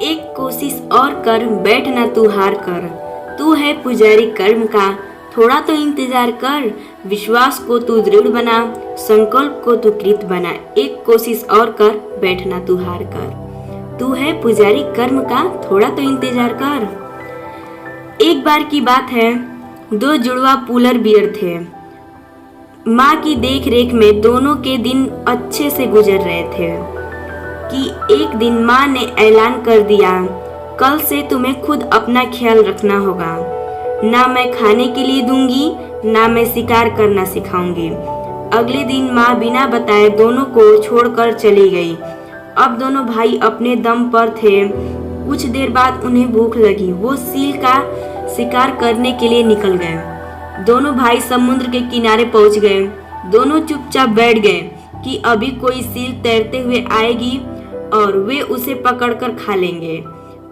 एक कोशिश और कर, बैठ ना तू हार कर। तू है पुजारी कर्म का, थोड़ा तो इंतजार कर। विश्वास को तू दृढ़ बना, संकल्प को तू कृत बना। एक कोशिश और कर, बैठ ना तू हार कर। तू है पुजारी कर्म का, थोड़ा तो इंतजार कर। एक बार की बात है, दो जुड़वा पुलर बियर थे। माँ की देख रेख में दोनों के दिन अच्छे से गुजर रहे थे कि एक दिन माँ ने ऐलान कर दिया, कल से तुम्हें खुद अपना ख्याल रखना होगा। ना मैं खाने के लिए दूंगी, ना मैं शिकार करना सिखाऊंगी। अगले दिन माँ बिना बताए दोनों को छोड़कर चली गई। अब दोनों भाई अपने दम पर थे। कुछ देर बाद उन्हें भूख लगी। वो सील का शिकार करने के लिए निकल गए। दोनों भाई समुद्र के किनारे पहुंच गए। दोनों चुपचाप बैठ गए कि अभी कोई सील तैरते हुए आएगी और वे उसे पकड़कर खा लेंगे।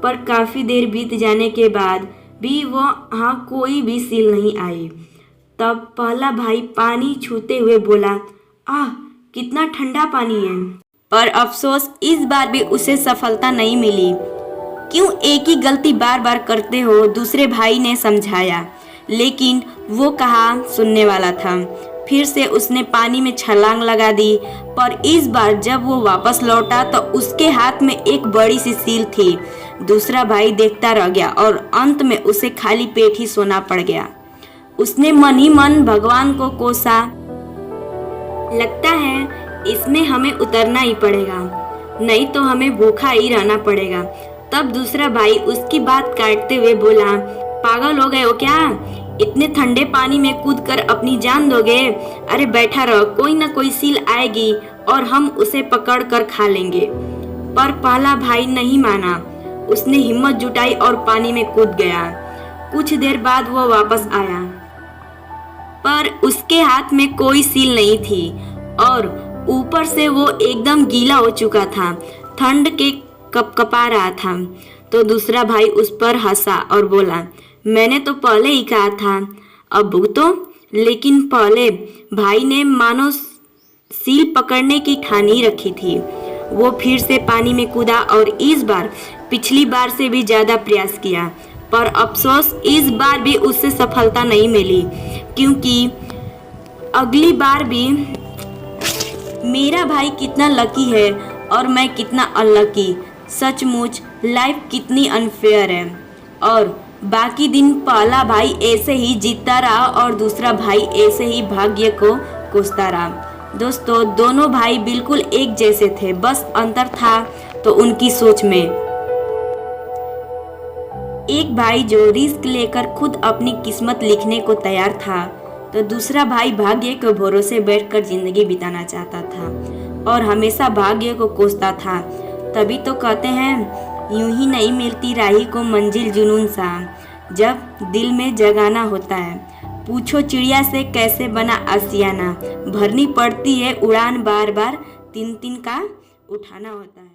पर काफी देर बीत जाने के बाद भी वहाँ कोई भी सील नहीं आई। तब पहला भाई पानी छूते हुए बोला, आह कितना ठंडा पानी है। पर अफसोस इस बार भी उसे सफलता नहीं मिली। क्यों एक ही गलती बार बार करते हो, दूसरे भाई ने समझाया, लेकिन वो कहाँ सुनने वाला था। फिर से उसने पानी में छलांग लगा दी। पर इस बार जब वो वापस लौटा तो उसके हाथ में एक बड़ी सी सील थी। दूसरा भाई देखता रह गया और अंत में उसे खाली पेट ही सोना पड़ गया। उसने मन ही मन भगवान को कोसा, लगता है इसमें हमें उतरना ही पड़ेगा, नहीं तो हमें भूखा ही रहना पड़ेगा। तब दूसरा भाई उसकी बात काटते हुए बोला, पागल हो गए हो क्या? इतने ठंडे पानी में कूदकर अपनी जान दोगे? अरे बैठा रहो, कोई ना कोई सील आएगी और हम उसे पकड़ कर खा लेंगे। पर पहला भाई नहीं माना। उसने हिम्मत जुटाई और पानी में कूद गया। कुछ देर बाद वो वापस आया, पर उसके हाथ में कोई सील नहीं थी और ऊपर से वो एकदम गीला हो चुका था, ठंड के कपकपा रहा था। तो दूसरा भाई उस पर हंसा और बोला, मैंने तो पहले ही कहा था, अब भुगतो। लेकिन पहले भाई ने मानो सील पकड़ने की ठानी रखी थी। वो फिर से पानी में कूदा और इस बार पिछली बार से भी ज्यादा प्रयास किया। पर अफसोस इस बार भी उससे सफलता नहीं मिली, क्योंकि अगली बार भी मेरा भाई कितना लकी है और मैं कितना अनलकी। सचमुच लाइफ कितनी अनफेयर है। और बाकी दिन पहला भाई ऐसे ही जीतता रहा और दूसरा भाई ऐसे ही भाग्य को कोसता रहा। दोस्तों, दोनों भाई बिल्कुल एक जैसे थे, बस अंतर था तो उनकी सोच में। एक भाई जो रिस्क लेकर खुद अपनी किस्मत लिखने को तैयार था, तो दूसरा भाई भाग्य के भरोसे बैठकर जिंदगी बिताना चाहता था और हमेशा भाग्य को कोसता था। तभी तो कहते हैं, यूं ही नहीं मिलती राही को मंजिल जुनून सा, जब दिल में जगाना होता है। पूछो चिड़िया से कैसे बना आशियाना, भरनी पड़ती है उड़ान बार बार, तीन तीन का उठाना होता है।